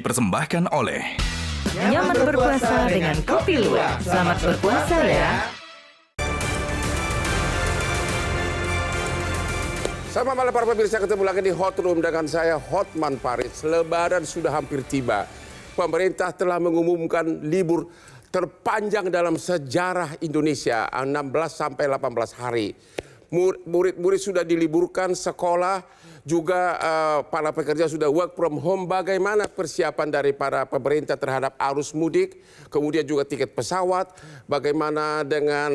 dipersembahkan oleh Nyaman berpuasa dengan Kopi Luwak. Selamat berpuasa ya. Selamat malam para pemirsa, ketemu lagi di Hot Room dengan saya Hotman Paris. Lebaran sudah hampir tiba. Pemerintah telah mengumumkan libur terpanjang dalam sejarah Indonesia, 16 sampai 18 hari. Murid-murid sudah diliburkan, sekolah juga para pekerja sudah work from home. Bagaimana persiapan dari para pemerintah terhadap arus mudik, kemudian juga tiket pesawat, bagaimana dengan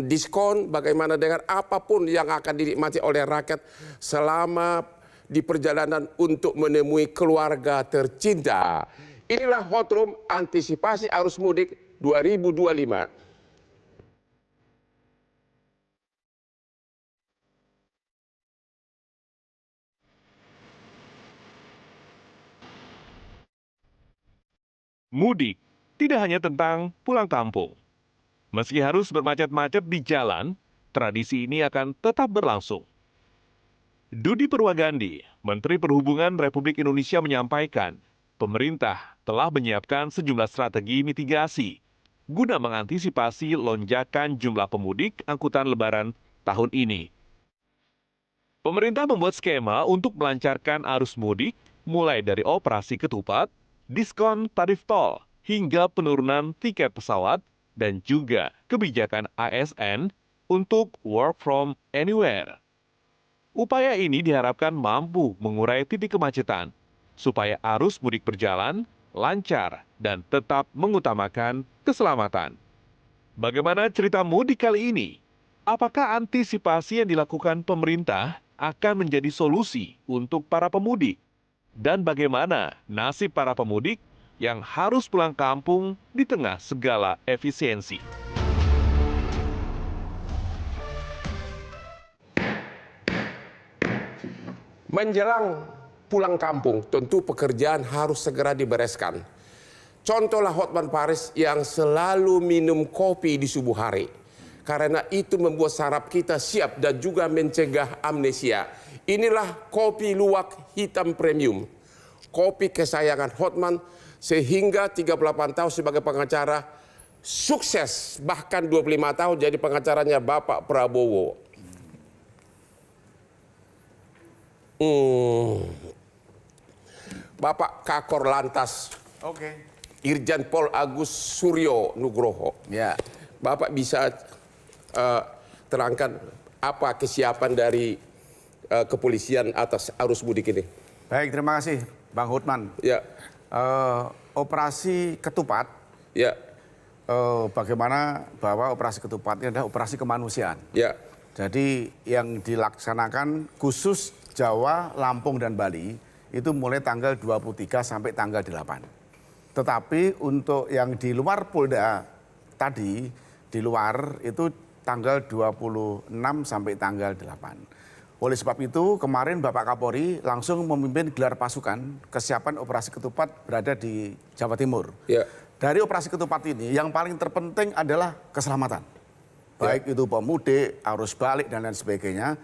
diskon, bagaimana dengan apapun yang akan dinikmati oleh rakyat selama di perjalanan untuk menemui keluarga tercinta. Inilah Hot Room antisipasi arus mudik 2025. Mudik tidak hanya tentang pulang kampung. Meski harus bermacet-macet di jalan, tradisi ini akan tetap berlangsung. Dudi Purwagandi, Menteri Perhubungan Republik Indonesia menyampaikan, pemerintah telah menyiapkan sejumlah strategi mitigasi guna mengantisipasi lonjakan jumlah pemudik angkutan Lebaran tahun ini. Pemerintah membuat skema untuk melancarkan arus mudik, mulai dari operasi ketupat, diskon tarif tol, hingga penurunan tiket pesawat, dan juga kebijakan ASN untuk work from anywhere. Upaya ini diharapkan mampu mengurai titik kemacetan, supaya arus mudik berjalan lancar dan tetap mengutamakan keselamatan. Bagaimana cerita mudik kali ini? Apakah antisipasi yang dilakukan pemerintah akan menjadi solusi untuk para pemudik? Dan bagaimana nasib para pemudik yang harus pulang kampung di tengah segala efisiensi? Menjelang pulang kampung, tentu pekerjaan harus segera dibereskan. Contohlah Hotman Paris yang selalu minum kopi di subuh hari. Karena itu membuat saraf kita siap dan juga mencegah amnesia. Inilah kopi luwak hitam premium. Kopi kesayangan Hotman sehingga 38 tahun sebagai pengacara, sukses bahkan 25 tahun jadi pengacaranya Bapak Prabowo. Bapak Kakor Lantas, Irjen Pol Agus Suryo Nugroho. Ya. Bapak bisa terangkan apa kesiapan dari kepolisian atas arus mudik ini? Baik, terima kasih Bang Hotman. Ya. Operasi ketupat, Ya. bagaimana bahwa operasi ketupat ini adalah operasi kemanusiaan. Ya. Jadi yang dilaksanakan khusus Jawa, Lampung, dan Bali itu mulai tanggal 23 sampai tanggal 8. Tetapi untuk yang di luar Polda tadi, di luar itu tanggal 26 sampai tanggal 8. Oleh sebab itu kemarin Bapak Kapolri langsung memimpin gelar pasukan kesiapan operasi ketupat berada di Jawa Timur. Ya. Dari operasi ketupat ini yang paling terpenting adalah keselamatan. Baik itu pemudik, arus balik, dan lain sebagainya.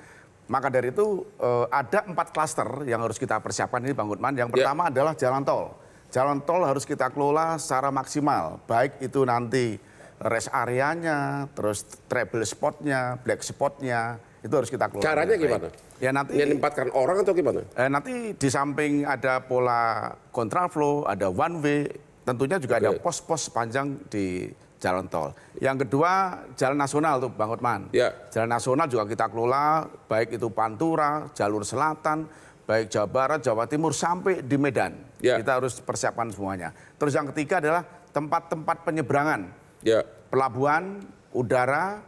Maka dari itu ada 4 klaster yang harus kita persiapkan ini Bang Hotman. Yang pertama adalah jalan tol. Jalan tol harus kita kelola secara maksimal. Baik itu nanti rest areanya, terus travel spotnya, black spotnya, itu harus kita kelola. Caranya gimana? Ya nanti menempatkan orang atau gimana? Nanti di samping ada pola kontraflow, ada one way, tentunya juga ada pos-pos sepanjang di jalan tol. Yang kedua, jalan nasional tuh Bang Hotman. Ya. Jalan nasional juga kita kelola, baik itu Pantura, jalur selatan, baik Jawa Barat, Jawa Timur, sampai di Medan. Ya. Kita harus persiapkan semuanya. Terus yang ketiga adalah tempat-tempat penyeberangan. Ya. Pelabuhan, udara,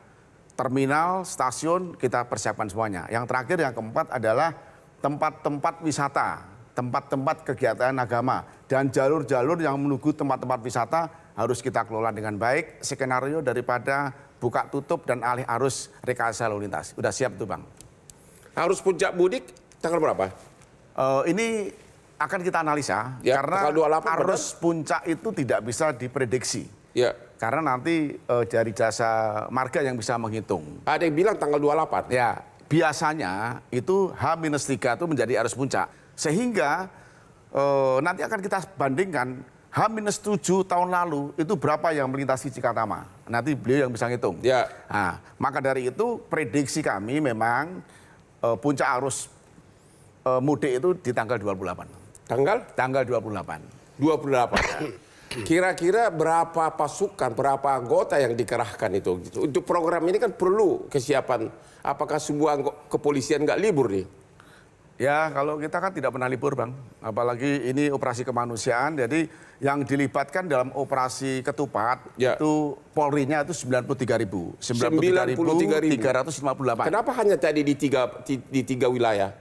terminal, stasiun, kita persiapkan semuanya. Yang terakhir, yang keempat adalah tempat-tempat wisata, tempat-tempat kegiatan agama, dan jalur-jalur yang menuju tempat-tempat wisata harus kita kelola dengan baik, skenario daripada buka tutup dan alih arus rekayasa lalu lintas. Udah siap tuh Bang. Arus puncak mudik tanggal berapa? Ini akan kita analisa, Ya, karena tanggal 28 arus puncak itu tidak bisa diprediksi. Ya. Karena nanti dari jasa marga yang bisa menghitung. Ada yang bilang tanggal 28. Ya, biasanya itu H-3 itu menjadi arus puncak. Sehingga nanti akan kita bandingkan H-7 tahun lalu itu berapa yang melintasi Cikatama. Nanti beliau yang bisa ngitung. Ya. Nah, maka dari itu prediksi kami memang puncak arus mudik itu di tanggal 28. Tanggal 28. 28. Kira-kira berapa pasukan, berapa anggota yang dikerahkan itu? Untuk program ini kan perlu kesiapan. Apakah semua kepolisian nggak libur nih? Ya, kalau kita kan tidak pernah libur, Bang. Apalagi ini operasi kemanusiaan. Jadi yang dilibatkan dalam operasi Ketupat itu Polri-nya itu 93.000. 93.358. Kenapa hanya tadi di tiga wilayah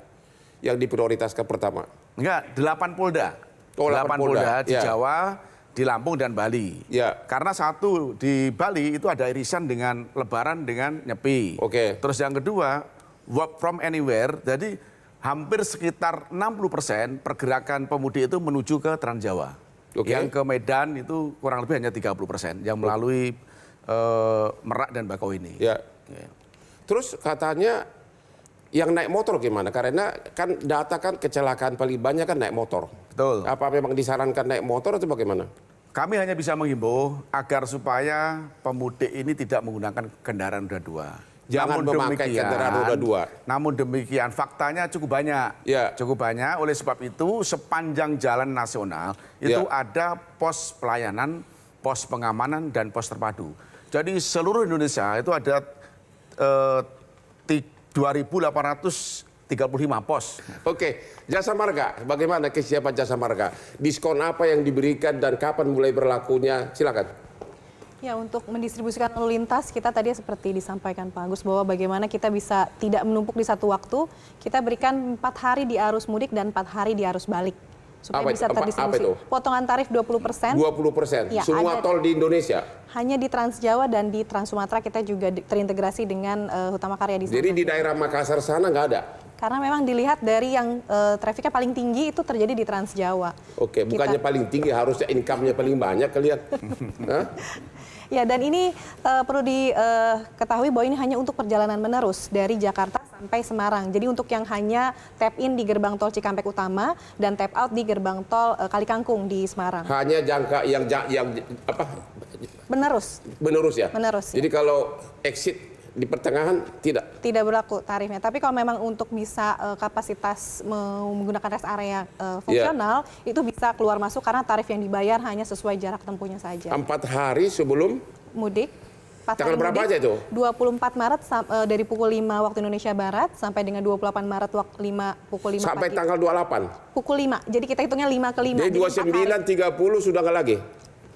yang diprioritaskan pertama? Enggak, 8 Polda. Oh, 8 Polda di ya. Jawa, di Lampung dan Bali. Ya. Karena satu di Bali itu ada irisan dengan Lebaran dengan Nyepi. Oke. Terus yang kedua work from anywhere. Jadi hampir sekitar 60% pergerakan pemudik itu menuju ke Trans Jawa. Oke. Yang ke Medan itu kurang lebih hanya 30% yang melalui Merak dan Bakauheni. Ya. Terus katanya yang naik motor gimana? Karena kan data kan kecelakaan paling banyak kan naik motor. Betul. Apa memang disarankan naik motor atau bagaimana? Kami hanya bisa menghimbau agar supaya pemudik ini tidak menggunakan kendaraan roda 2. Jangan memakai kendaraan roda 2. Namun demikian faktanya cukup banyak. Ya. Cukup banyak. Oleh sebab itu sepanjang jalan nasional itu ada pos pelayanan, pos pengamanan dan pos terpadu. Jadi seluruh Indonesia itu ada 2.835 pos. Oke, Jasa Marga, bagaimana kesiapan Jasa Marga? Diskon apa yang diberikan dan kapan mulai berlakunya? Silakan. Ya, untuk mendistribusikan lalu lintas, kita tadi seperti disampaikan Pak Agus bahwa bagaimana kita bisa tidak menumpuk di satu waktu, kita berikan 4 hari di arus mudik dan 4 hari di arus balik. Supaya bisa terdistribusi. Apa itu? Potongan tarif 20%. 20%? Ya, semua tol di Indonesia? Hanya di Trans Jawa dan di Trans Sumatera kita juga terintegrasi dengan Hutama Karya di sana. Jadi di daerah Makassar sana nggak ada? Karena memang dilihat dari yang trafiknya paling tinggi itu terjadi di Trans Jawa. Oke, bukannya paling tinggi, harusnya income-nya paling banyak kalian. Ya, dan ini perlu diketahui bahwa ini hanya untuk perjalanan menerus dari Jakarta sampai Semarang. Jadi untuk yang hanya tap in di gerbang tol Cikampek Utama dan tap out di gerbang tol Kalikangkung di Semarang. Hanya jangka yang apa? Menerus. Menerus ya? Menerus. Jadi kalau exit di pertengahan tidak? Tidak berlaku tarifnya. Tapi kalau memang untuk bisa kapasitas menggunakan rest area fungsional, itu bisa keluar masuk karena tarif yang dibayar hanya sesuai jarak tempuhnya saja. 4 hari sebelum? Mudik. Tanggal berapa aja itu? 24 Maret dari pukul 5 waktu Indonesia Barat sampai dengan 28 Maret pukul 5 sampai pagi. tanggal 28? Pukul 5. Jadi kita hitungnya 5 ke 5. Jadi 29, 30 sudah nggak lagi?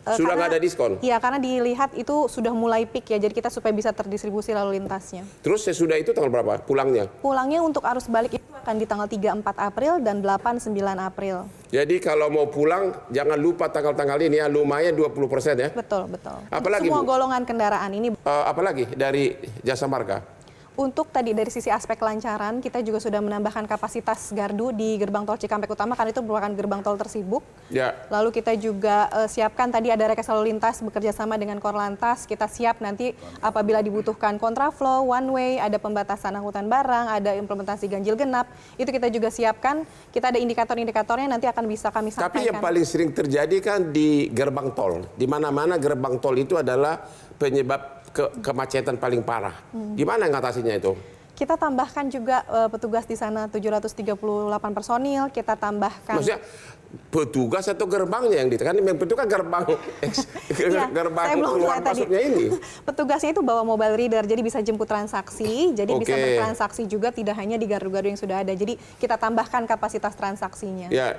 Sudah nggak ada diskon? Iya, karena dilihat itu sudah mulai peak ya, jadi kita supaya bisa terdistribusi lalu lintasnya. Terus sesudah itu tanggal berapa pulangnya? Pulangnya untuk arus balik itu akan di tanggal 3-4 April dan 8-9 April. Jadi kalau mau pulang jangan lupa tanggal-tanggal ini ya, lumayan 20% ya? Betul, betul. Apalagi, semua Bu? golongan kendaraan ini. Apalagi dari Jasa Marga? Untuk tadi dari sisi aspek kelancaran, kita juga sudah menambahkan kapasitas gardu di gerbang tol Cikampek Utama karena itu merupakan gerbang tol tersibuk. Ya. Lalu kita juga siapkan tadi ada rekayasa lalu lintas bekerja sama dengan Korlantas. Kita siap nanti apabila dibutuhkan kontraflow, one way, ada pembatasan angkutan barang, ada implementasi ganjil genap. Itu kita juga siapkan. Kita ada indikator-indikatornya nanti akan bisa kami sampaikan. Tapi yang paling sering terjadi kan di gerbang tol. Di mana-mana gerbang tol itu adalah penyebab kemacetan paling parah. Gimana ngatasinya itu? Kita tambahkan juga petugas di sana 738 personil, kita tambahkan. Maksudnya petugas atau gerbangnya yang ditekan? Itu kan gerbang gerbang keluar masuknya ini. Petugasnya itu bawa mobile reader, jadi bisa jemput transaksi, jadi bisa bertransaksi juga tidak hanya di gardu-gardu yang sudah ada. Jadi kita tambahkan kapasitas transaksinya. Ya.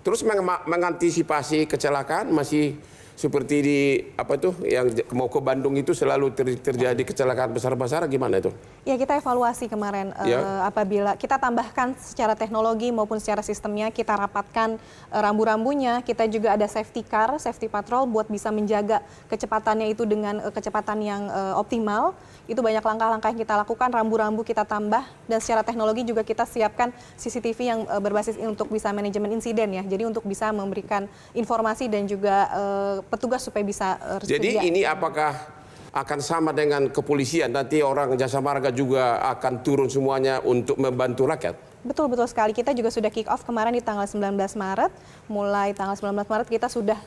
Terus mengantisipasi kecelakaan masih seperti di apa itu yang mau ke Bandung itu selalu terjadi kecelakaan besar-besaran gimana itu? Ya, kita evaluasi kemarin apabila kita tambahkan secara teknologi maupun secara sistemnya, kita rapatkan rambu-rambunya, kita juga ada safety car, safety patrol buat bisa menjaga kecepatannya itu dengan kecepatan yang optimal. Itu banyak langkah-langkah yang kita lakukan, rambu-rambu kita tambah, dan secara teknologi juga kita siapkan CCTV yang berbasis untuk bisa manajemen insiden ya. Jadi untuk bisa memberikan informasi dan juga petugas supaya bisa Jadi ini apakah akan sama dengan kepolisian? Nanti orang Jasa Marga juga akan turun semuanya untuk membantu rakyat? Betul, betul sekali. Kita juga sudah kick off kemarin di tanggal 19 Maret. Mulai tanggal 19 Maret kita sudah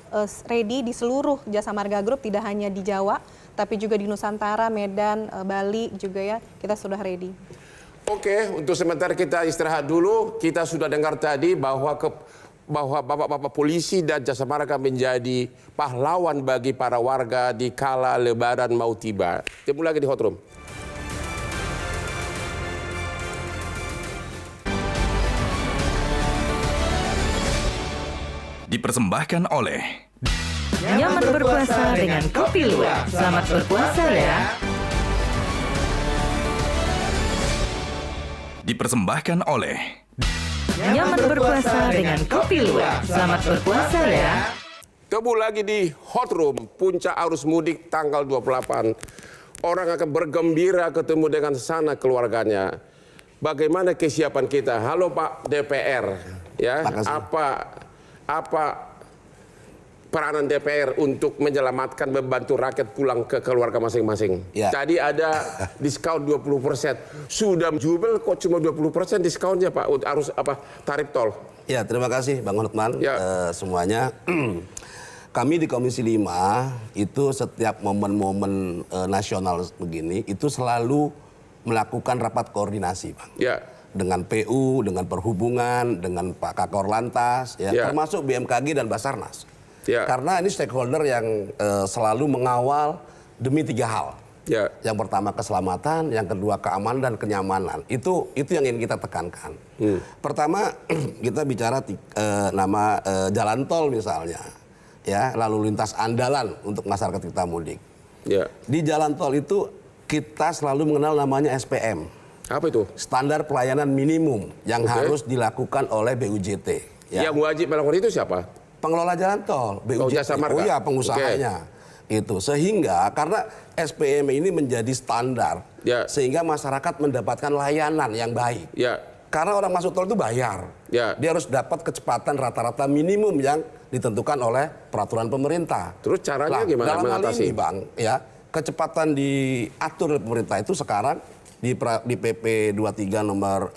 ready di seluruh Jasa Marga Group, tidak hanya di Jawa, tapi juga di Nusantara, Medan, Bali juga ya, kita sudah ready. Oke, untuk sementara kita istirahat dulu. Kita sudah dengar tadi bahwa bapak-bapak polisi dan Jasa Marga menjadi pahlawan bagi para warga di kala Lebaran mau tiba. Ketemu lagi di Hot Room. Dipersembahkan oleh Nyaman berpuasa dengan kopi luwak. Selamat berpuasa ya. Dipersembahkan oleh Nyaman berpuasa dengan kopi luwak. Selamat berpuasa ya. Ketemu lagi di Hot Room, puncak arus mudik tanggal 28. Orang akan bergembira ketemu dengan sanak keluarganya. Bagaimana kesiapan kita? Halo Pak DPR, ya. Apa peranan DPR untuk menyelamatkan, membantu rakyat pulang ke keluarga masing-masing? Ya. Tadi ada diskon 20%. Sudah jubel kok cuma 20% diskonnya Pak, harus tarif tol. Ya, terima kasih Bang Hotman, Ya. semuanya. Kami di Komisi 5 itu setiap momen-momen nasional begini itu selalu melakukan rapat koordinasi, Bang. Ya. Dengan PU, dengan Perhubungan, dengan Pak Kakor Lantas, ya, Ya. termasuk BMKG dan Basarnas. Ya. Karena ini stakeholder yang selalu mengawal demi 3 hal. Ya. Yang pertama keselamatan, yang kedua keamanan dan kenyamanan. Itu yang ingin kita tekankan. Pertama kita bicara nama jalan tol misalnya, ya, lalu lintas andalan untuk masyarakat kita mudik. Ya. Di jalan tol itu kita selalu mengenal namanya SPM. Apa itu? Standar pelayanan minimum yang harus dilakukan oleh BUJT. Ya. Yang wajib melakukan itu siapa? Pengelola jalan tol, BUJT. Jasa Marga. Oh iya, pengusahanya. Itu sehingga karena SPM ini menjadi standar, Ya. sehingga masyarakat mendapatkan layanan yang baik. Ya. Karena orang masuk tol itu bayar. Ya. Dia harus dapat kecepatan rata-rata minimum yang ditentukan oleh peraturan pemerintah. Terus caranya gimana dalam hal mengatasi? ini, Bang, ya, kecepatan diatur oleh pemerintah itu sekarang di PP 23 nomor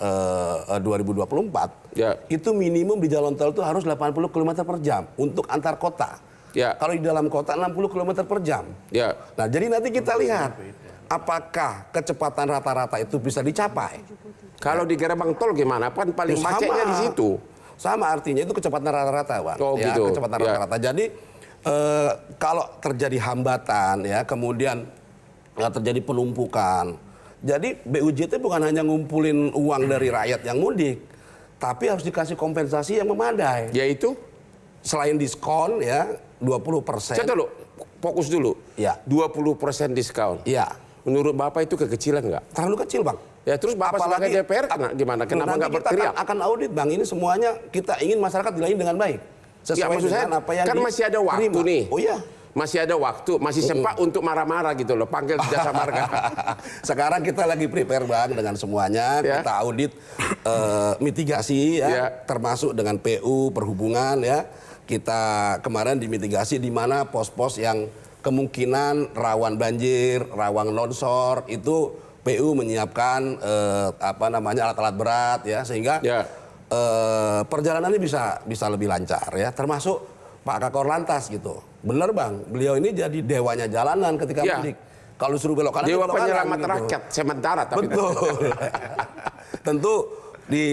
2024, Ya. itu minimum di jalan tol itu harus 80 km per jam untuk antar kota. Ya. Kalau di dalam kota 60 km per jam. Ya. Nah, jadi nanti kita lihat apakah kecepatan rata-rata itu bisa dicapai. Kalau di gerbang tol gimana? Kan paling Sama. macetnya di situ. Sama, artinya itu kecepatan rata-rata, Bang. Oh, ya, gitu. kecepatan Ya. rata-rata. Jadi kalau terjadi hambatan, ya, kemudian terjadi penumpukan. Jadi BUJT bukan hanya ngumpulin uang dari rakyat yang mudik, tapi harus dikasih kompensasi yang memadai. Yaitu? Selain diskon, ya, 20%. Coba dulu, fokus dulu. Ya. 20% diskon. Iya. Menurut Bapak itu kekecilan nggak? Terlalu kecil, Bang. Ya terus Bapak sebagai DPR gimana? Kenapa nanti nggak kita berteriak? akan audit, Bang. Ini semuanya kita ingin masyarakat dilayani dengan baik. Ya maksud saya, dengan apa yang kan masih ada waktu diterima. nih. Oh iya. Masih ada waktu, masih sempat untuk marah-marah gitu loh, panggil Jasa Marga. Sekarang kita lagi prepare, Bang, dengan semuanya. Ya. Kita audit mitigasi, ya, Ya. termasuk dengan PU, Perhubungan, ya. Kita kemarin dimitigasi di mana pos-pos yang kemungkinan rawan banjir, rawan longsor, itu PU menyiapkan alat-alat berat, ya, sehingga Ya. perjalanannya bisa lebih lancar, ya, termasuk Pak Kakor Lantas gitu. Bener, Bang, beliau ini jadi dewanya jalanan ketika Ya. mudik. Kalau suruh belok kanan, Dewa belok kanan, penyelamat gitu. rakyat sementara tapi Betul. Tentu di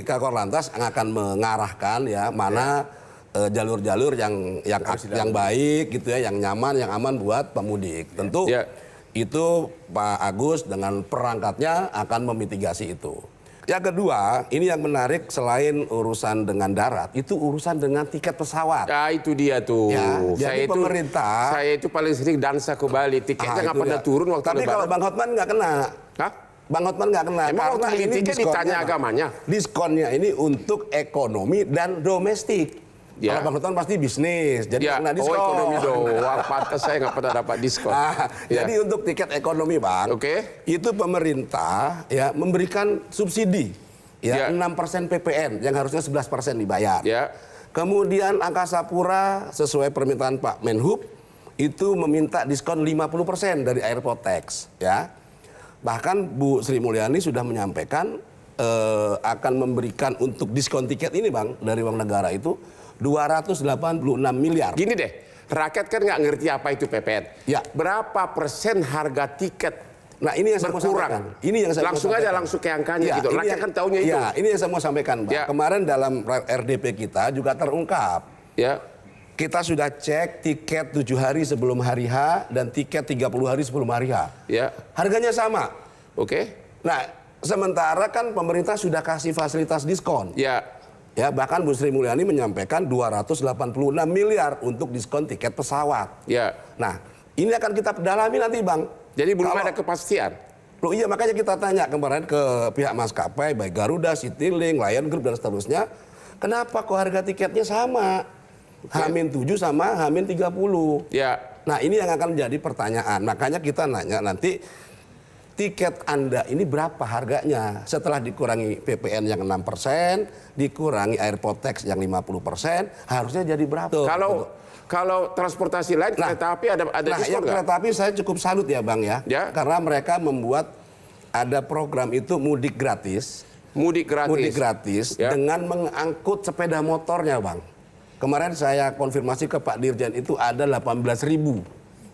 Kakor Lantas akan mengarahkan, ya, mana jalur-jalur yang baik gitu, ya, yang nyaman, yang aman buat pemudik. Tentu Ya. itu Pak Agus dengan perangkatnya akan memitigasi itu. Yang kedua, ini yang menarik selain urusan dengan darat, itu urusan dengan tiket pesawat. Ya itu dia tuh. Ya, jadi pemerintah- Saya itu paling sering dansa ke Bali. Tiketnya nggak itu pernah dia. turun waktu Tapi kalau Lebaran. Bang Hotman nggak kena. Hah? Bang Hotman nggak kena. Emang waktu beli tiket diskonnya, ditanya Bang. agamanya? Diskonnya ini untuk ekonomi dan domestik. Ya. Kalau Bang Hotman pasti bisnis, jadi Ya, kena diskon. ekonomi doang. Pantas saya nggak pernah dapat diskon. Ya. Jadi untuk tiket ekonomi, Bang, Oke. itu pemerintah, ya, memberikan subsidi, ya, Ya. 6% PPN yang harusnya 11% dibayar. Ya. Kemudian Angkasa Pura sesuai permintaan Pak Menhub itu meminta diskon 50% dari airport tax, ya. Bahkan Bu Sri Mulyani sudah menyampaikan akan memberikan untuk diskon tiket ini Bang dari uang negara itu 286 miliar. Gini deh, rakyat kan nggak ngerti apa itu PPN. Ya. Berapa persen harga tiket Nah ini yang saya mau berkurang? sampaikan. Ini yang saya mau Langsung aja sampaikan. langsung ke angkanya Ya, gitu. ini Rakyat yang- kan taunya itu. Ya, ini yang saya mau sampaikan, Bang. Ya. Kemarin dalam RDP kita juga terungkap. Ya, Kita sudah cek tiket 7 hari sebelum hari H dan tiket 30 hari sebelum hari H. ya, Harganya sama. oke, Nah, sementara kan pemerintah sudah kasih fasilitas diskon. ya, Ya, bahkan Bu Sri Mulyani menyampaikan 286 miliar untuk diskon tiket pesawat. ya. Nah, ini akan kita dalami nanti, Bang. Jadi belum Kalau- ada kepastian. Loh iya, makanya kita tanya kemarin ke pihak maskapai, baik Garuda, Citylink, Lion Group, dan seterusnya. Kenapa kok harga tiketnya sama? H-7 sama H-30. Ya, Nah ini yang akan menjadi pertanyaan. Makanya kita nanya nanti tiket Anda ini berapa harganya? Setelah dikurangi PPN yang 6%, dikurangi airport tax yang 50%, harusnya jadi berapa? kalau transportasi lain Nah, kereta api ada Nah, diskon yang nggak? kereta api saya cukup salut ya Bang ya. Ya. Karena mereka membuat ada program itu mudik gratis. Mudik gratis. Mudik gratis Ya. dengan mengangkut sepeda motornya Bang. Kemarin saya konfirmasi ke Pak Dirjen itu ada 18.000.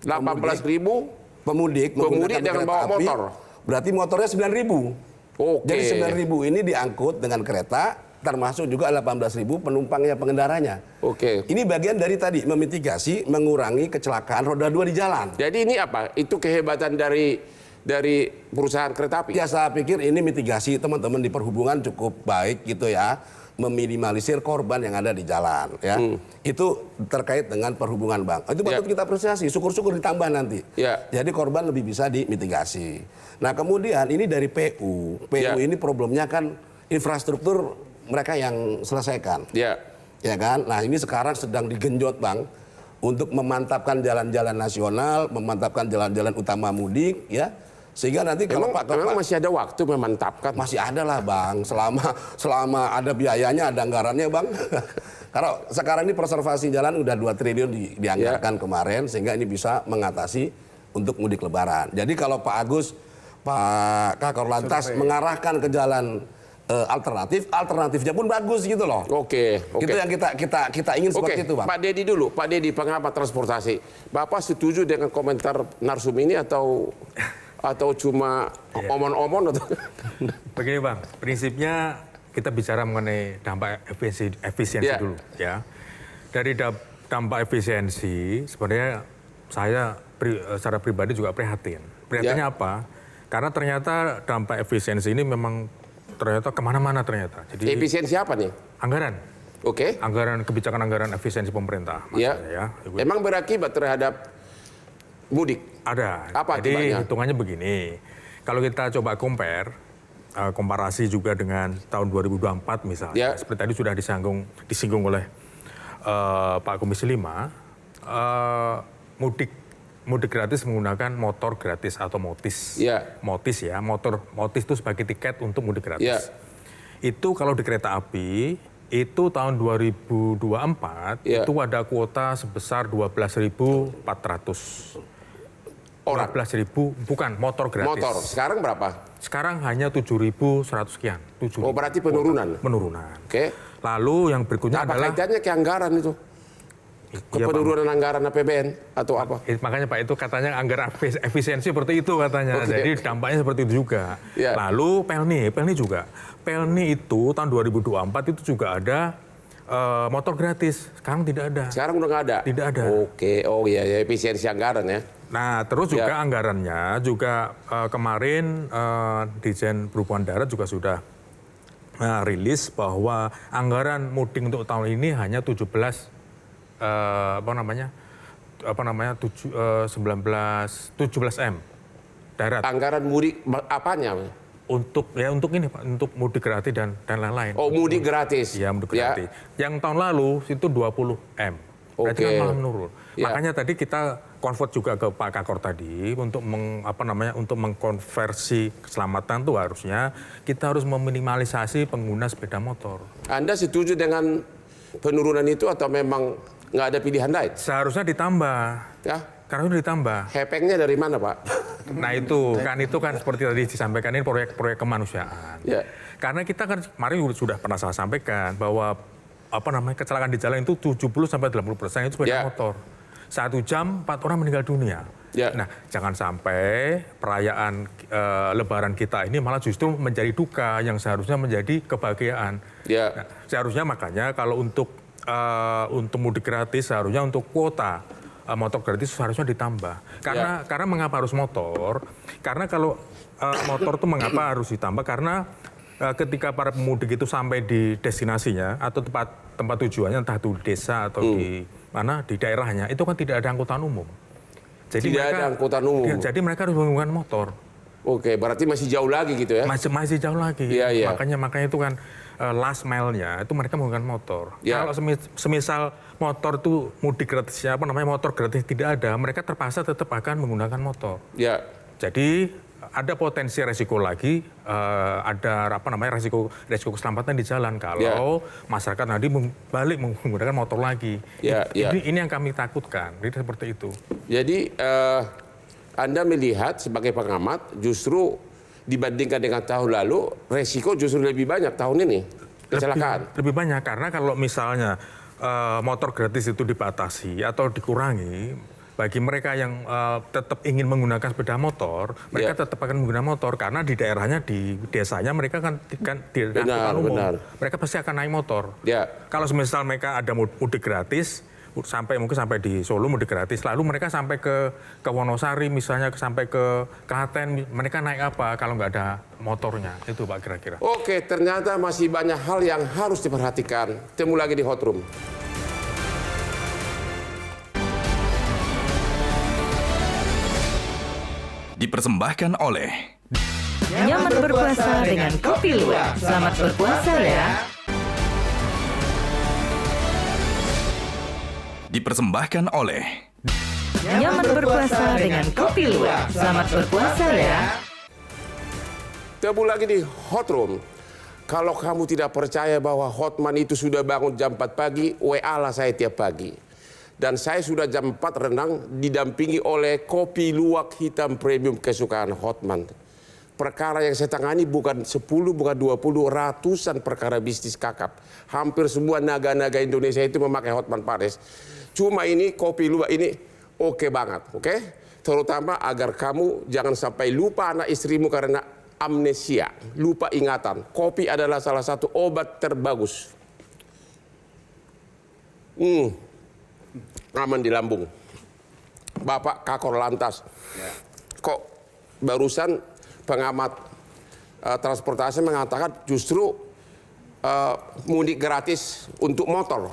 18.000. Pemudik menggunakan dengan kereta bawa api, motor. Berarti motornya 9.000. Oke. Jadi 9.000 ini diangkut dengan kereta, termasuk juga 18.000 penumpangnya, pengendaranya. Oke. Ini bagian dari tadi memitigasi, mengurangi kecelakaan roda 2 di jalan. Jadi ini apa? Itu kehebatan dari perusahaan kereta api. Ya saya pikir ini mitigasi teman-teman di perhubungan cukup baik gitu ya, meminimalisir korban yang ada di jalan ya. Itu terkait dengan perhubungan Bang. Itu patut kita apresiasi, syukur-syukur ditambah nanti. Ya. Jadi korban lebih bisa dimitigasi. Nah kemudian ini dari PU. PU Ya. ini problemnya kan infrastruktur mereka yang selesaikan. Ya. Ya kan? Nah ini sekarang sedang digenjot Bang untuk memantapkan jalan-jalan nasional, memantapkan jalan-jalan utama mudik ya. Sehingga nanti kalau Memang masih ada waktu memantapkan. masih ada lah Bang, selama ada biayanya, ada anggarannya Bang. Kalau sekarang ini preservasi jalan udah 2 triliun dianggarkan kemarin, sehingga ini bisa mengatasi untuk mudik lebaran. Jadi kalau Pak Agus, Pak Kakor Lantas mengarahkan ke jalan alternatifnya pun bagus gitu loh. Oke. Itu yang kita ingin seperti itu Bang. Pak Dedi dulu. Pak Dedi, pengamat transportasi. Bapak setuju dengan komentar narsum ini atau cuma omon-omon atau? Begini Bang, prinsipnya kita bicara mengenai dampak efisiensi Ya. dulu ya. Dari dampak efisiensi sebenarnya saya secara pribadi juga prihatin. Prihatinnya Ya. apa? Karena ternyata dampak efisiensi ini memang ternyata kemana-mana ternyata. Jadi Efisiensi apa nih? anggaran, Oke. kebijakan anggaran efisiensi pemerintah. Ya. maksudnya ya. Emang berakibat terhadap mudik? Ada. Apa Jadi akibatnya? hitungannya begini. Kalau kita coba komparasi juga dengan tahun 2024 misalnya. Ya. Seperti tadi sudah disinggung oleh Pak Komisi 5. Mudik gratis menggunakan motor gratis atau motis. Ya. Motis ya. Motis itu sebagai tiket untuk mudik gratis. Ya. Itu kalau di kereta api itu tahun 2024 Ya. itu ada kuota sebesar 12.400. Orang. 12.000 bukan motor gratis. Motor. Sekarang berapa? Sekarang hanya 7.100 sekian. 7.000. Oh, berarti penurunan. Penurunan. Oke. Lalu yang berikutnya Apa adalah kaitannya ke anggaran itu? Ke Iya, Pak. penurunan anggaran APBN atau apa? Makanya Pak itu katanya anggaran efisiensi seperti itu katanya. Oke. Jadi dampaknya seperti itu juga. Ya. Lalu Pelni juga. Pelni itu tahun 2024 itu juga ada motor gratis. Sekarang tidak ada. Sekarang udah nggak ada? Tidak ada. Oke. Oh iya, ya, efisiensi anggaran ya. Nah, terus juga Ya. anggarannya juga kemarin Dirjen Perhubungan Darat juga sudah rilis bahwa anggaran mudik untuk tahun ini hanya 17 M darat Anggaran mudik apanya? untuk ini Pak, untuk mudik gratis dan lain-lain. Oh, mudik gratis. Iya, mudik Ya. gratis. Yang tahun lalu itu 20 M. Berarti Oke. kan malah menurun. Ya. Makanya tadi kita convert juga ke Pak Kakor tadi untuk untuk mengkonversi keselamatan tuh harusnya kita harus meminimalisasi pengguna sepeda motor. Anda setuju dengan penurunan itu atau memang nggak ada pilihan lain? Seharusnya ditambah. Ya, Karena itu ditambah. hepengnya dari mana, Pak? Nah itu kan seperti tadi disampaikan ini proyek-proyek kemanusiaan. Ya. Karena kita kan kemarin sudah pernah saya sampaikan bahwa kecelakaan di jalan itu 70-80% itu sepeda Ya. motor. 1 jam 4 orang meninggal dunia. Ya. Nah jangan sampai perayaan Lebaran kita ini malah justru menjadi duka yang seharusnya menjadi kebahagiaan. Ya. Nah, seharusnya makanya kalau untuk mudik gratis seharusnya untuk kuota motor gratis seharusnya ditambah. Karena mengapa harus motor? Karena kalau motor itu mengapa harus ditambah? Karena ketika para pemudik itu sampai di destinasinya atau tempat tujuannya entah itu desa atau di mana di daerahnya itu kan tidak ada angkutan umum. Jadi Tidak ada angkutan umum. Jadi mereka harus menggunakan motor. Oke, berarti masih jauh lagi gitu ya? Masih jauh lagi. Iya, iya. Makanya itu kan last mile-nya itu mereka menggunakan motor. Ya. Kalau semisal motor itu mudik gratisnya motor gratis tidak ada, mereka terpaksa tetap akan menggunakan motor. Ya. Jadi ada potensi resiko lagi, ada resiko keselamatan di jalan kalau masyarakat nanti balik menggunakan motor lagi. Ya, Ini yang kami takutkan. Jadi seperti itu. Jadi Anda melihat sebagai pengamat justru dibandingkan dengan tahun lalu resiko justru lebih banyak tahun ini kecelakaan. Lebih banyak karena kalau misalnya motor gratis itu dibatasi atau dikurangi, bagi mereka yang tetap ingin menggunakan sepeda motor, mereka tetap akan menggunakan motor karena di daerahnya, di desanya mereka kan di angkutan umum. Mereka pasti akan naik motor. Ya. Kalau misal mereka ada mudik gratis, mungkin sampai di Solo mudik gratis, lalu mereka sampai ke Wonosari misalnya, sampai ke Klaten, mereka naik apa kalau nggak ada motornya? Itu Pak kira-kira. Oke, ternyata masih banyak hal yang harus diperhatikan. Temu lagi di Hot Room. Dipersembahkan oleh Nyaman berpuasa dengan Kopi Luwak. Selamat berpuasa ya. Dipersembahkan oleh Nyaman berpuasa dengan Kopi Luwak. Selamat berpuasa ya. Temu lagi di Hot Room. Kalau kamu tidak percaya bahwa Hotman itu sudah bangun jam 4 pagi, WA lah saya tiap pagi. Dan saya sudah jam 4 renang didampingi oleh kopi luwak hitam premium kesukaan Hotman. Perkara yang saya tangani bukan 10, bukan 20, ratusan perkara bisnis kakap. Hampir semua naga-naga Indonesia itu memakai Hotman Paris. Cuma ini kopi luwak ini oke banget, oke? Terutama agar kamu jangan sampai lupa anak istrimu karena amnesia, lupa ingatan. Kopi adalah salah satu obat terbagus. Aman di lambung. Bapak Kakor Lantas, kok barusan pengamat transportasi mengatakan justru mudik gratis untuk motor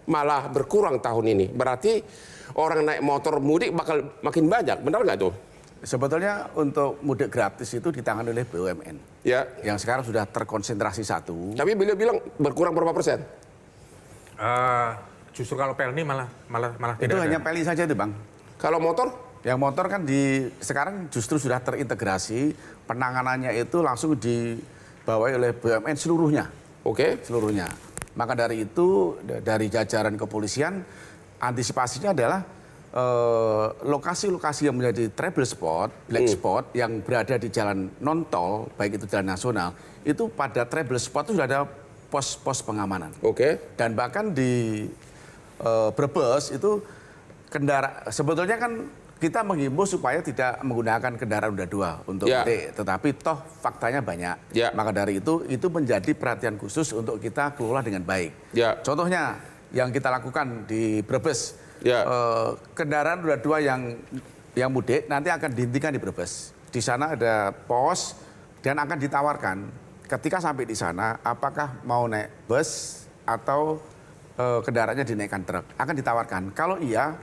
malah berkurang tahun ini. Berarti orang naik motor mudik bakal makin banyak, benar nggak tuh? Sebetulnya untuk mudik gratis itu ditangani oleh BUMN. Ya. Yang sekarang sudah terkonsentrasi satu. Tapi beliau bilang berkurang berapa persen? Justru kalau Pelni malah tidak Itu ada. hanya Pelni saja itu, Bang. Kalau motor? Yang motor kan sekarang justru sudah terintegrasi, penanganannya itu langsung dibawa oleh BUMN seluruhnya. Oke. Seluruhnya. Maka dari itu, dari jajaran kepolisian, antisipasinya adalah lokasi-lokasi yang menjadi trouble spot, black spot, yang berada di jalan non-tol, baik itu jalan nasional, itu pada trouble spot itu sudah ada pos-pos pengamanan. Oke. Dan bahkan di Brebes itu sebetulnya kan kita menghimbau supaya tidak menggunakan kendaraan roda 2 untuk mudik, tetapi toh faktanya banyak. Maka dari itu menjadi perhatian khusus untuk kita kelola dengan baik. Contohnya yang kita lakukan di Brebes, kendaraan roda 2 yang mudik nanti akan dihentikan di Brebes. Di sana ada pos dan akan ditawarkan ketika sampai di sana apakah mau naik bus atau kendaraannya dinaikkan truk, akan ditawarkan. Kalau iya,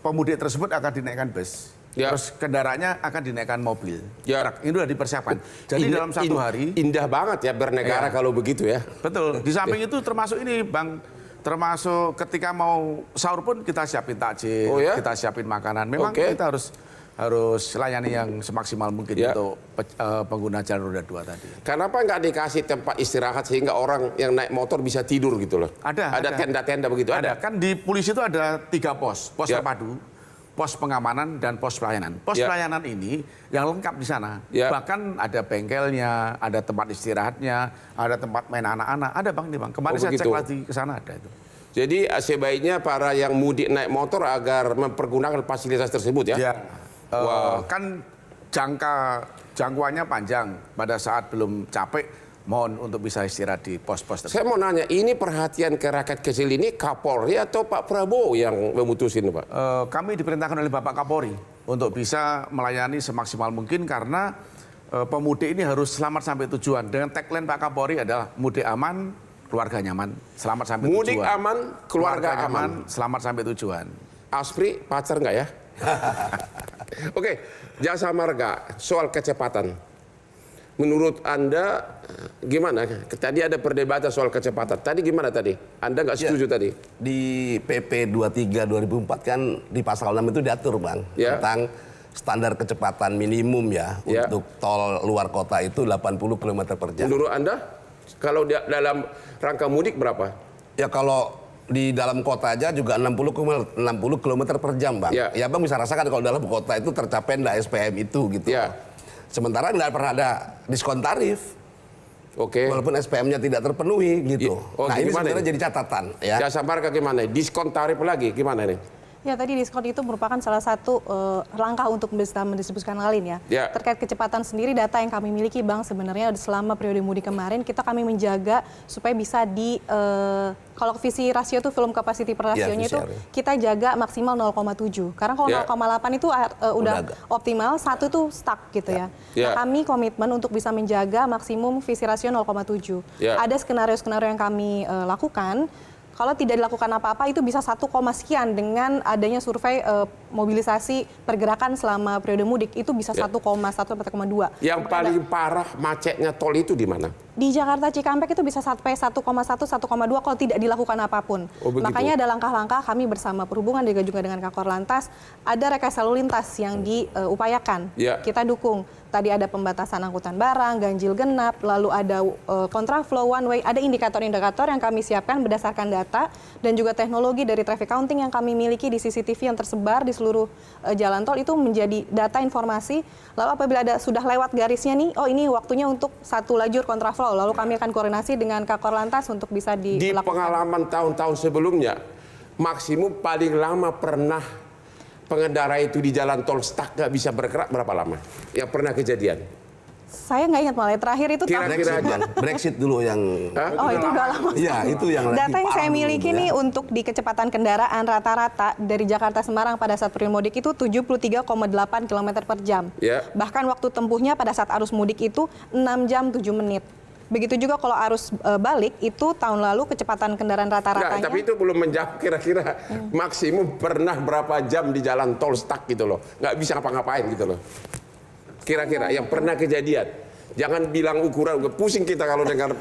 pemudik tersebut akan dinaikkan bus. Terus kendaraannya akan dinaikkan mobil. Truk. Ini sudah dipersiapkan. Jadi dalam satu hari. Indah banget ya bernegara kalau begitu ya. Betul. Di samping itu termasuk ini, Bang. Termasuk ketika mau sahur pun kita siapin takjil, kita siapin makanan. Memang kita harus layani yang semaksimal mungkin untuk pengguna jalan roda 2 tadi. Kenapa nggak dikasih tempat istirahat sehingga orang yang naik motor bisa tidur gitu loh? Ada tenda-tenda begitu? Ada. Kan di polisi itu ada 3 pos terpadu. pos pengamanan dan pos pelayanan. Pos pelayanan ini yang lengkap di sana. Bahkan ada bengkelnya, ada tempat istirahatnya, ada tempat main anak-anak, ada Bang, nih Bang. Kemarin saya cek lagi ke sana ada itu. Jadi sebaiknya para yang mudik naik motor agar mempergunakan fasilitas tersebut ya. Kan jangkauannya panjang. Pada saat belum capek, mohon untuk bisa istirahat di pos-pos tersebut. Saya mau nanya, ini perhatian ke rakyat kecil ini Kapolri atau Pak Prabowo yang memutusin, Pak? Kami diperintahkan oleh Bapak Kapolri untuk bisa melayani semaksimal mungkin karena pemudik ini harus selamat sampai tujuan. Dengan tagline Pak Kapolri adalah mudik aman, keluarga nyaman, selamat sampai tujuan. Mudik aman, keluarga aman, selamat sampai tujuan. Aspri, pacar nggak ya? Oke, Jasa Marga, soal kecepatan. Menurut Anda gimana? Tadi ada perdebatan soal kecepatan. Tadi gimana tadi? Anda nggak setuju tadi? Di PP 23 2004 kan di pasal 6 itu diatur, Bang, tentang standar kecepatan minimum untuk tol luar kota itu 80 km per jam. Menurut Anda kalau dalam rangka mudik berapa? Ya kalau di dalam kota aja juga 60 km per jam, Bang. Ya Bang bisa rasakan kalau dalam kota itu tercapai nggak SPM itu gitu. Sementara nggak pernah ada diskon tarif. Walaupun SPM-nya tidak terpenuhi gitu. Nah ini sebenarnya jadi catatan. Jasa Marga gimana? Diskon tarif lagi gimana nih? Ya tadi diskon itu merupakan salah satu langkah untuk bisa mendiskusikan lain ya. Terkait kecepatan sendiri data yang kami miliki Bang sebenarnya selama periode mudik kemarin kami menjaga supaya bisa kalau visi rasio itu film capacity per rasionya itu kita jaga maksimal 0,7. Karena kalau 0,8 itu udah optimal, 1 itu stuck gitu ya. Nah, kami komitmen untuk bisa menjaga maksimum visi rasio 0,7. Ada skenario-skenario yang kami lakukan. Kalau tidak dilakukan apa-apa itu bisa 1, sekian dengan adanya survei mobilisasi pergerakan selama periode mudik itu bisa 1,1 atau 1,2. Yang paling parah macetnya tol itu di mana? Di Jakarta Cikampek itu bisa sampai 1,1, 1,2 kalau tidak dilakukan apapun. Makanya ada langkah-langkah kami bersama perhubungan juga dengan Kakor Lantas, ada rekayasa lalu lintas yang diupayakan. Kita dukung. Tadi ada pembatasan angkutan barang, ganjil genap, lalu ada kontraflow, one way, ada indikator-indikator yang kami siapkan berdasarkan data dan juga teknologi dari traffic counting yang kami miliki di CCTV yang tersebar di seluruh jalan tol itu menjadi data informasi. Lalu apabila sudah lewat garisnya nih, ini waktunya untuk 1 lajur kontraflow, lalu kami akan koordinasi dengan Kakor Lantas untuk bisa dilakukan. Di pengalaman tahun-tahun sebelumnya, maksimum paling lama pernah pengendara itu di jalan tol stuck nggak bisa bergerak berapa lama? Yang pernah kejadian? Saya nggak ingat malah terakhir itu Brexit dulu yang itu udah lama. Iya, itu yang data yang saya miliki nih untuk di kecepatan kendaraan rata-rata dari Jakarta Semarang pada saat periode mudik itu 73,8 km per jam. Bahkan waktu tempuhnya pada saat arus mudik itu 6 jam 7 menit. Begitu juga kalau arus balik itu tahun lalu kecepatan kendaraan rata-ratanya. Tapi itu belum menjawab kira-kira maksimum pernah berapa jam di jalan tol stuck gitu loh. Nggak bisa ngapa-ngapain gitu loh. Kira-kira yang pernah kejadian. Jangan bilang ukuran, pusing kita kalau dengar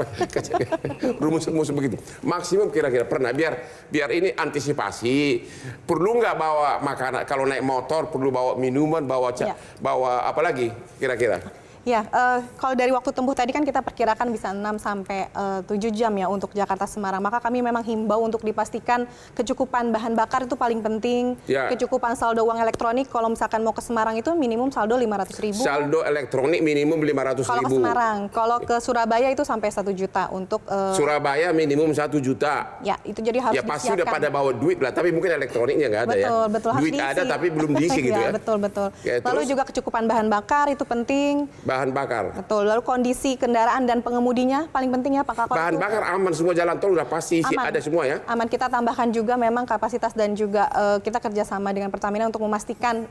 rumus-rumus begitu. Maksimum kira-kira pernah, biar ini antisipasi. Perlu nggak bawa makanan, kalau naik motor perlu bawa minuman, bawa apa lagi kira-kira? Ya, kalau dari waktu tempuh tadi kan kita perkirakan bisa 6 sampai 7 jam ya untuk Jakarta Semarang. Maka kami memang himbau untuk dipastikan kecukupan bahan bakar itu paling penting. Kecukupan saldo uang elektronik kalau misalkan mau ke Semarang itu minimum saldo 500.000. Saldo elektronik minimum 500.000. Kalau ke Semarang, kalau ke Surabaya itu sampai 1 juta untuk Surabaya minimum 1 juta. Ya, itu jadi harus disiapkan. Pasti udah pada bawa duit lah, tapi mungkin elektroniknya nggak ada betul, duit ada tapi belum diisi gitu ya. Betul. Lalu juga kecukupan bahan bakar itu penting. Bahan bakar. Betul. Lalu kondisi kendaraan dan pengemudinya paling penting ya Pak Kakor. Bahan bakar aman, semua jalan tol udah pasti ada semua ya. Aman. Kita tambahkan juga memang kapasitas dan juga kita kerjasama dengan Pertamina untuk memastikan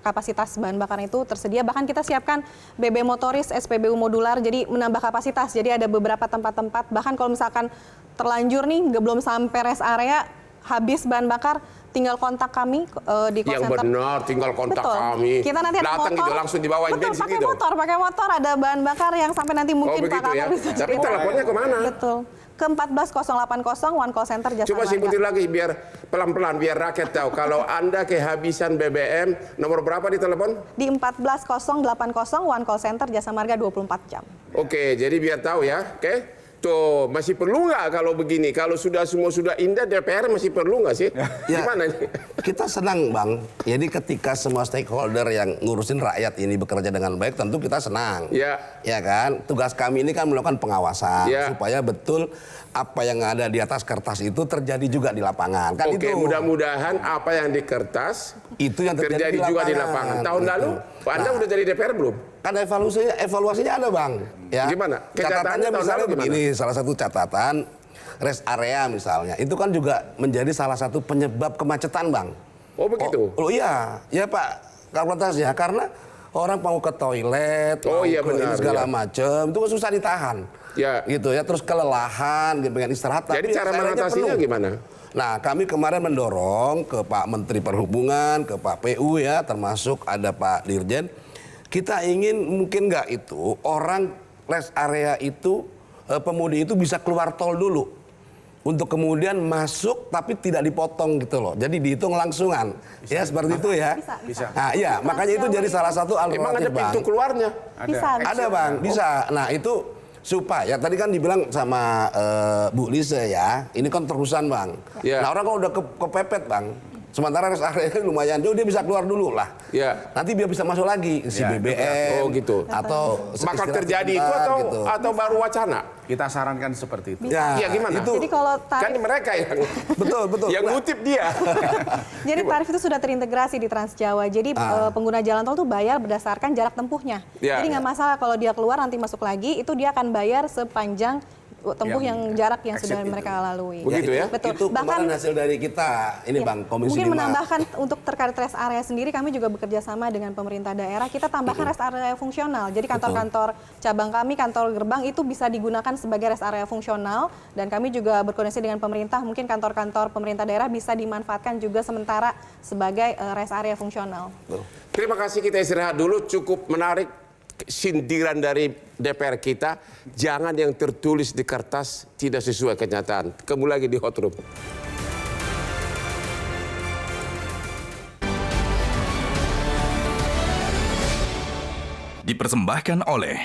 kapasitas bahan bakar itu tersedia. Bahkan kita siapkan BB motoris, SPBU modular, jadi menambah kapasitas. Jadi ada beberapa tempat-tempat. Bahkan kalau misalkan terlanjur nih, belum sampai rest area, habis bahan bakar, tinggal kontak kami di call center. Yang benar, tinggal kontak kami. Kita nanti ada datang motor. gitu langsung dibawain bensin gitu. Pakai motor ada bahan bakar yang sampai nanti mungkin Pak Kakor bisa. Tapi teleponnya kemana? Betul. Ke 14080 One Call Center Jasa Marga. Coba sebutin lagi biar pelan-pelan biar rakyat tahu. Kalau Anda kehabisan BBM, nomor berapa di telepon? Di 14080 One Call Center Jasa Marga 24 jam. Oke, jadi biar tahu ya. Oke. Tuh, masih perlu nggak kalau begini? Kalau semua sudah indah, DPR masih perlu nggak sih? Ya, Gimana nih? kita senang Bang. Jadi ketika semua stakeholder yang ngurusin rakyat ini bekerja dengan baik, tentu kita senang. Ya. Ya kan? Tugas kami ini kan melakukan pengawasan Ya. supaya betul apa yang ada di atas kertas itu terjadi juga di lapangan. Kan Oke, itu. mudah-mudahan apa yang di kertas Itu yang terjadi juga di lapangan. Tahun Gitu. lalu, Anda udah jadi DPR belum? Kan evaluasinya ada Bang. Ya. Gimana? Catatannya Kenyataannya tahun misalnya lalu gimana? begini, salah satu catatan rest area misalnya, itu kan juga menjadi salah satu penyebab kemacetan Bang. Oh begitu? Oh iya, ya Pak, kapasitasnya karena orang mau ke toilet, Oh, mau iya, ke benar, ini segala iya. macam, itu kan susah ditahan. Ya. Gitu ya, terus kelelahan, pengen istirahat. Jadi tapi cara rest area-nya mengatasinya penuh. gimana? Nah, kami kemarin mendorong ke Pak Menteri Perhubungan, ke Pak PU ya, termasuk ada Pak Dirjen. Kita ingin mungkin nggak itu orang rest area itu pemudi itu bisa keluar tol dulu untuk kemudian masuk tapi tidak dipotong gitu loh. Jadi dihitung langsungan. Ya seperti itu ya. Bisa. Nah, iya, makanya itu jadi salah satu Emang ada alternatif Bang. pintu keluarnya? Bisa. Ada Bang, bisa. Nah itu supaya tadi kan dibilang sama Bu Lise ya, ini kan terusan Bang. Ya. Nah orang kan udah kepepet Bang. Sementara rest area lumayan jauh, dia bisa keluar dulu lah. Ya. Nanti dia bisa masuk lagi isi Ya, BBM. Oh, gitu. Atau Bakal istirahat terjadi itu sebentar, atau gitu. atau baru wacana? Kita sarankan seperti itu. Ya, Iya, gimana? Itu Jadi kalau Kan tarif, mereka yang betul. yang ngutip dia. jadi tarif itu sudah terintegrasi di Trans Jawa. Jadi pengguna jalan tol tuh bayar berdasarkan jarak tempuhnya. Ya. Jadi nggak masalah kalau dia keluar nanti masuk lagi, itu dia akan bayar sepanjang tempuh yang jarak yang sudah exit mereka lalui. Begitu ya? Betul. Itu kemarin hasil dari kita ini Ya, Bang Komisi mungkin 5. menambahkan untuk terkait rest area sendiri, kami juga bekerja sama dengan pemerintah daerah. Kita tambahkan rest area fungsional. Jadi kantor-kantor cabang kami, kantor gerbang itu bisa digunakan sebagai rest area fungsional. Dan kami juga berkoordinasi dengan pemerintah. Mungkin kantor-kantor pemerintah daerah bisa dimanfaatkan juga sementara sebagai rest area fungsional. Terima kasih, kita istirahat dulu. Cukup menarik sindiran dari DPR kita. Jangan yang tertulis di kertas tidak sesuai kenyataan. Kembali lagi di Hot Room. Dipersembahkan oleh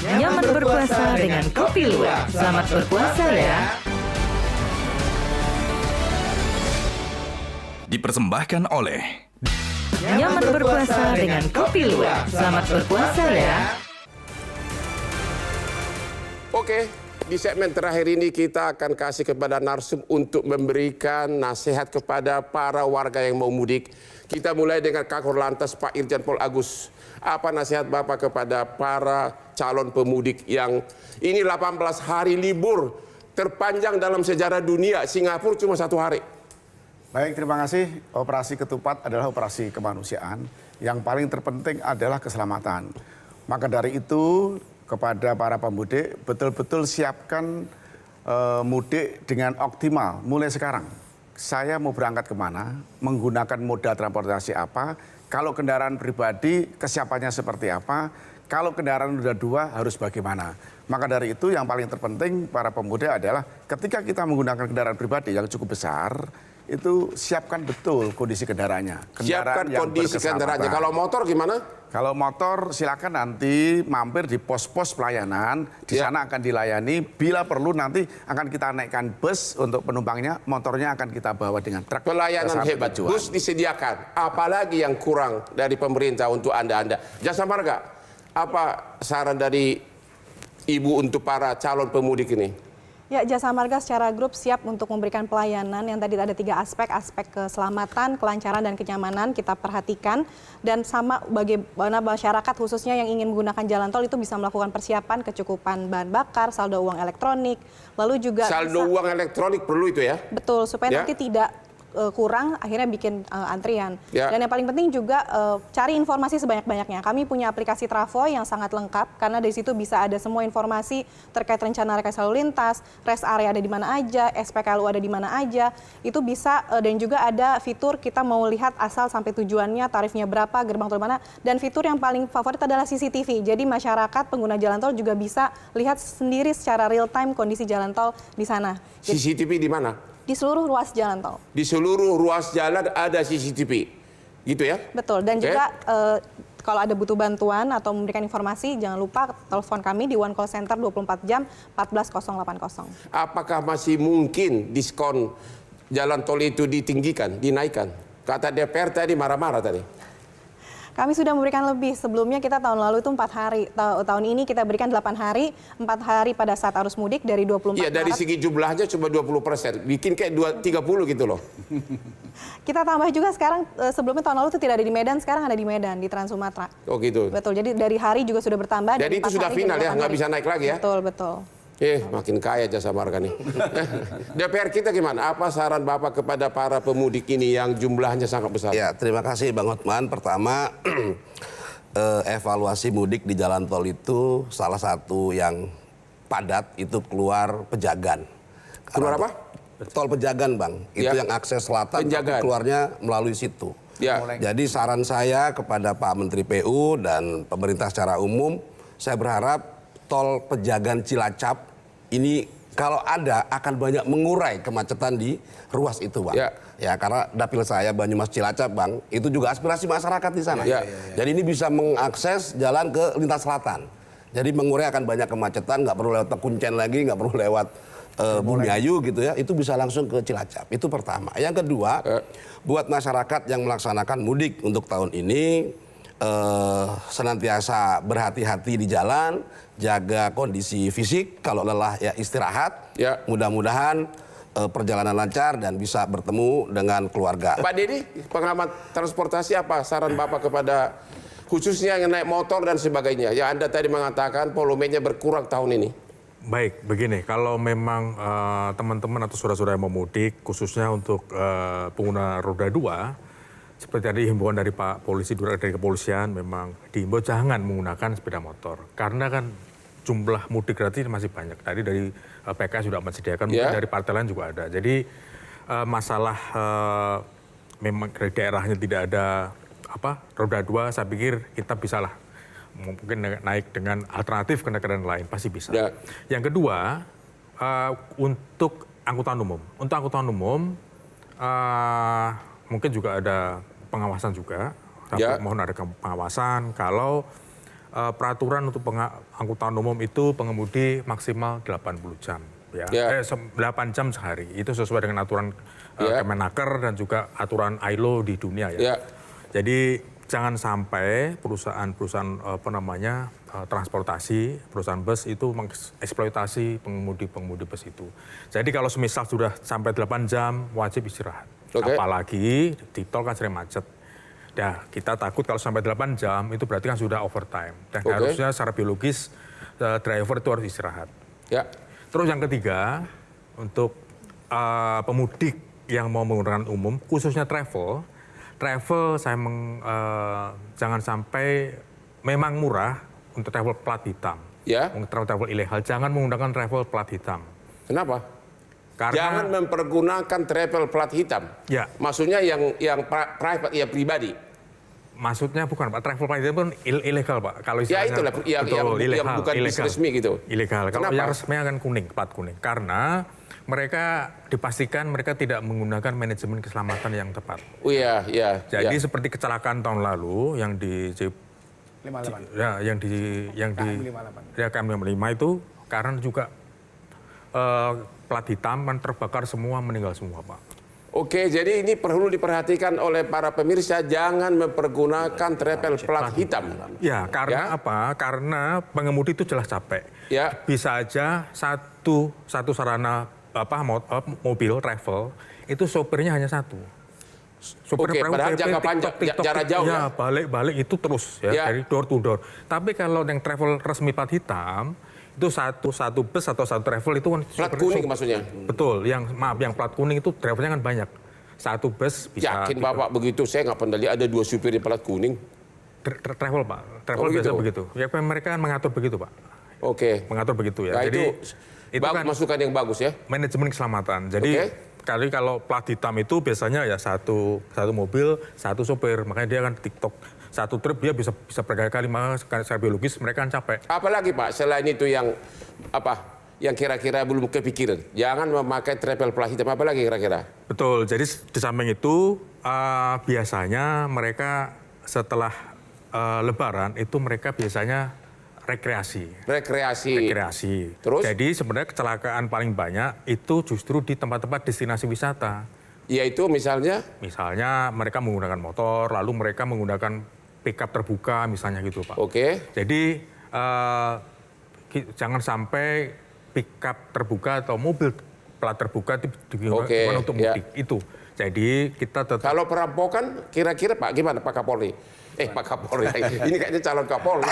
Nyaman berpuasa dengan Kopi Luwak. Selamat berpuasa ya. Dipersembahkan oleh Nyaman berpuasa dengan Kopi Luwak. Selamat berpuasa ya. Oke, di segmen terakhir ini kita akan kasih kepada narsum untuk memberikan nasihat kepada para warga yang mau mudik. Kita mulai dengan Kakor Lantas Pak Irjen Pol Agus. Apa nasihat Bapak kepada para calon pemudik yang ini 18 hari libur terpanjang dalam sejarah dunia, Singapura cuma 1 hari. Baik, terima kasih. Operasi Ketupat adalah operasi kemanusiaan. Yang paling terpenting adalah keselamatan. Maka dari itu, kepada para pemudik, betul-betul siapkan mudik dengan optimal mulai sekarang. Saya mau berangkat kemana, menggunakan moda transportasi apa, kalau kendaraan pribadi kesiapannya seperti apa, kalau kendaraan roda 2 harus bagaimana. Maka dari itu yang paling terpenting para pemudik adalah ketika kita menggunakan kendaraan pribadi yang cukup besar, itu siapkan betul kondisi kendaraannya. Siapkan kondisi kendaraannya. Kalau motor gimana? Kalau motor silakan nanti mampir di pos-pos pelayanan, di sana akan dilayani. Bila perlu nanti akan kita naikkan bus untuk penumpangnya, motornya akan kita bawa dengan truk. Pelayanan sampai hebat, tujuan. bus disediakan. Apalagi yang kurang dari pemerintah untuk Anda-Anda. Jasa Marga, apa saran dari Ibu untuk para calon pemudik ini? Ya, Jasa Marga secara grup siap untuk memberikan pelayanan yang tadi ada 3 aspek keselamatan, kelancaran, dan kenyamanan kita perhatikan. Dan sama bagaimana masyarakat khususnya yang ingin menggunakan jalan tol itu bisa melakukan persiapan kecukupan bahan bakar, saldo uang elektronik, lalu juga Saldo uang elektronik perlu itu ya? betul, supaya Ya. nanti tidak kurang akhirnya bikin antrian. Ya. Dan yang paling penting juga cari informasi sebanyak-banyaknya. Kami punya aplikasi Travoy yang sangat lengkap karena dari situ bisa ada semua informasi terkait rencana rekayasa lalu lintas, rest area ada di mana aja, SPKLU ada di mana aja. Itu bisa dan juga ada fitur kita mau lihat asal sampai tujuannya, tarifnya berapa, gerbang tol mana, dan fitur yang paling favorit adalah CCTV. Jadi masyarakat pengguna jalan tol juga bisa lihat sendiri secara real time kondisi jalan tol di sana. CCTV di mana? Di seluruh ruas jalan tol. Di seluruh ruas jalan ada CCTV. Gitu ya? Betul, dan Oke. juga kalau ada butuh bantuan atau memberikan informasi, jangan lupa telepon kami di One Call Center 24 jam 14080. Apakah masih mungkin diskon jalan tol itu ditinggikan, dinaikkan? Kata DPR tadi marah-marah tadi. Kami sudah memberikan lebih. Sebelumnya kita tahun lalu itu 4 hari. Tahun ini kita berikan 8 hari, 4 hari pada saat arus mudik dari 24 Iya, dari Maret. segi jumlahnya cuma 20%. Bikin kayak 30 gitu loh. Kita tambah juga sekarang, sebelumnya tahun lalu itu tidak ada di Medan, sekarang ada di Medan, di Trans Sumatera. Oh gitu. Betul, jadi dari hari juga sudah bertambah. Jadi dari itu 4 sudah hari final jadi ya, 8 nggak hari. bisa naik lagi ya? Betul, betul. Makin kaya jasa marga nih. DPR kita gimana? Apa saran Bapak kepada para pemudik ini yang jumlahnya sangat besar? Ya, terima kasih Bang Hotman. Pertama, evaluasi mudik di jalan tol itu salah satu yang padat itu keluar Pejagan. Keluar apa? Tol Pejagan, Bang. Itu Ya. yang akses selatan, tapi Penjagaan. keluarnya melalui situ. Ya. Jadi saran saya kepada Pak Menteri PU dan pemerintah secara umum, saya berharap tol Pejagan Cilacap ini kalau ada akan banyak mengurai kemacetan di ruas itu, Bang. Ya, karena dapil saya Banyumas Cilacap, Bang, itu juga aspirasi masyarakat di sana. Ya. Jadi ini bisa mengakses jalan ke lintas selatan. Jadi mengurai akan banyak kemacetan, nggak perlu lewat Tekuncen lagi, nggak perlu lewat Bumiayu gitu ya. Itu bisa langsung ke Cilacap. Itu pertama. Yang kedua, buat masyarakat yang melaksanakan mudik untuk tahun ini, senantiasa berhati-hati di jalan, jaga kondisi fisik, kalau lelah ya istirahat. Ya. Mudah-mudahan perjalanan lancar dan bisa bertemu dengan keluarga. Pak Dedi, pengamat transportasi, apa saran Bapak kepada khususnya yang naik motor dan sebagainya? Ya Anda tadi mengatakan volumenya berkurang tahun ini. Baik, begini, kalau memang teman-teman atau saudara-saudara yang mau mudik, khususnya untuk pengguna roda 2, seperti tadi himbauan dari Pak Polisi, dari kepolisian, memang dihimbau jangan menggunakan sepeda motor. Karena kan jumlah mudik gratis masih banyak. Tadi dari PK sudah menyediakan, mungkin dari partai lain juga ada. Jadi masalah memang dari daerahnya tidak ada roda 2, saya pikir kita bisalah mungkin naik dengan alternatif kendaraan lain, pasti bisa. Ya. Yang kedua, untuk angkutan umum. Untuk angkutan umum, mungkin juga ada pengawasan juga. Ya. Mohon ada pengawasan kalau peraturan untuk angkutan umum itu pengemudi maksimal 80 jam. Ya. 8 jam sehari. Itu sesuai dengan aturan Kemenaker dan juga aturan ILO di dunia ya. Jadi jangan sampai perusahaan transportasi, perusahaan bus itu mengeksploitasi pengemudi bus itu. Jadi kalau semisal sudah sampai 8 jam wajib istirahat. Apalagi di tol kan sering macet. Ya, kita takut kalau sampai 8 jam itu berarti kan sudah overtime. Dan harusnya secara biologis driver itu harus istirahat. Ya. Terus yang ketiga, untuk pemudik yang mau menggunakan umum, khususnya travel saya jangan sampai memang murah untuk travel plat hitam. Ya. Untuk travel ilegal, jangan menggunakan travel plat hitam. Kenapa? Karena, jangan mempergunakan travel plat hitam. Ya. Maksudnya yang private, ya pribadi. Maksudnya bukan Pak, travel plat hitam pun ilegal Pak. Kalau Ya itulah yang bukan bis resmi gitu. Ilegal. Kalau Kenapa? yang resmi akan plat kuning. Karena mereka dipastikan mereka tidak menggunakan manajemen keselamatan yang tepat. Oh iya, iya. Jadi seperti kecelakaan tahun lalu yang di 58. Ya, yang di KM55 itu karena juga plat hitam kan terbakar semua, meninggal semua, Pak. Oke, jadi ini perlu diperhatikan oleh para pemirsa, jangan mempergunakan travel plat hitam. Ya, karena apa? Karena pengemudi itu jelas capek. Ya. Bisa aja satu sarana mobil travel itu sopirnya hanya satu. Sopir Oke, padahal jangka panjang, jarak jauh ya. Balik-balik itu terus ya, dari door to door. Tapi kalau yang travel resmi plat hitam itu satu bus atau satu travel itu kan plat kuning maksudnya. Betul, yang plat kuning itu drivernya kan banyak. Satu bus bisa. Yakin Bapak begitu? Saya nggak pernah lihat ada 2 supir di plat kuning. Travel Pak, travel biasa begitu. Ya mereka kan mengatur begitu Pak. Oke. Mengatur begitu ya. Nah, jadi itu kan masukan yang bagus ya. Manajemen keselamatan. Jadi kalau plat hitam itu biasanya ya satu mobil, satu sopir. Makanya dia kan TikTok. Satu trip dia bisa berkali-kali, maka secara biologis mereka kan capek. Apalagi Pak, selain itu yang kira-kira belum kepikiran. Jangan memakai travel plat hitam, apalagi kira-kira? Betul, jadi di samping itu biasanya mereka setelah Lebaran itu mereka biasanya rekreasi. Rekreasi. Terus? Jadi sebenarnya kecelakaan paling banyak itu justru di tempat-tempat destinasi wisata. Yaitu misalnya? Misalnya mereka menggunakan motor, lalu mereka menggunakan pickup terbuka misalnya gitu Pak. Oke. Jadi jangan sampai pickup terbuka atau mobil plat terbuka itu digunakan untuk mudik. Itu. Jadi kita tetap... Kalau perampokan kira-kira Pak gimana Pak Kapolri? Pak Kapolri, ini kayaknya calon Kapolri.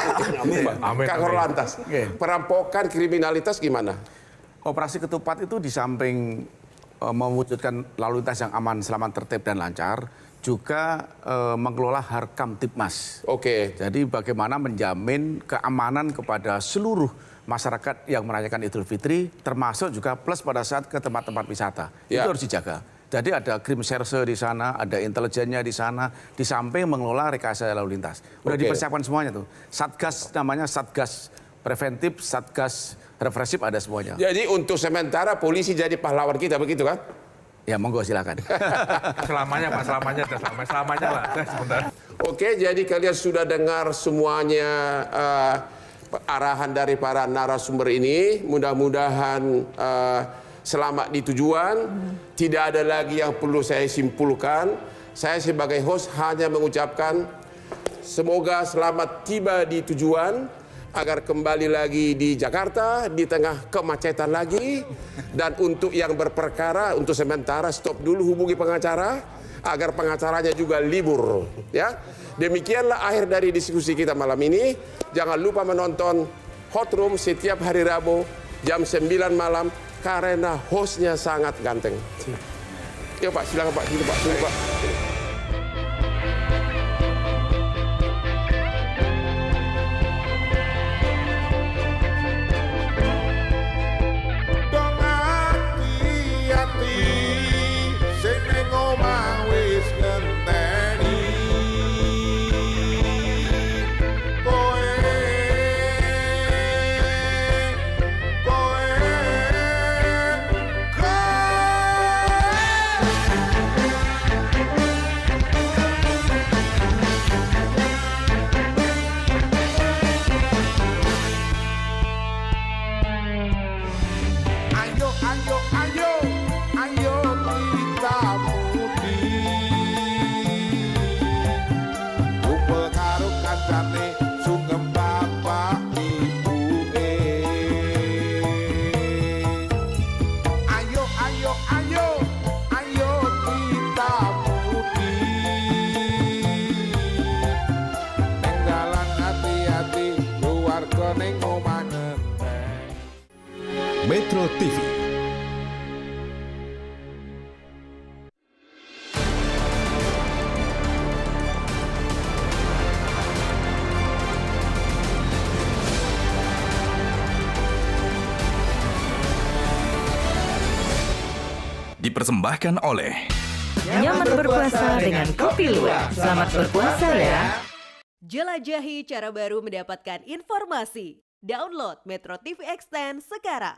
Kakor Lantas. Perampokan, kriminalitas gimana? Operasi Ketupat itu di samping mewujudkan lalu lintas yang aman, selamat, tertib, dan lancar, juga mengelola Harkam Tipmas. Oke. Jadi bagaimana menjamin keamanan kepada seluruh masyarakat yang merayakan Idul Fitri, termasuk juga plus pada saat ke tempat-tempat wisata. Ya. Itu harus dijaga. Jadi ada krim serse di sana, ada intelijennya di sana, di samping mengelola rekayasa lalu lintas. Udah dipersiapkan semuanya tuh. Satgas namanya Satgas Preventif, Satgas Represif, ada semuanya. Jadi untuk sementara polisi jadi pahlawan kita, begitu kan? Ya monggo silakan. Selamanya Pak, selamanya lah. Sebentar. Oke, jadi kalian sudah dengar semuanya arahan dari para narasumber ini. Mudah-mudahan selamat di tujuan. Tidak ada lagi yang perlu saya simpulkan. Saya sebagai host hanya mengucapkan semoga selamat tiba di tujuan, agar kembali lagi di Jakarta di tengah kemacetan lagi. Dan untuk yang berperkara, untuk sementara stop dulu, hubungi pengacara agar pengacaranya juga libur, ya. Demikianlah akhir dari diskusi kita malam ini. Jangan lupa menonton Hot Room setiap hari Rabu jam 9 malam karena hostnya sangat ganteng. Yuk Pak, silakan Pak. Sini Pak, sini Pak. Metro TV. Dipersembahkan oleh Nyaman berpuasa dengan Kopi Luwak. Selamat berpuasa ya. Jelajahi cara baru mendapatkan informasi. Download Metro TV Extend sekarang.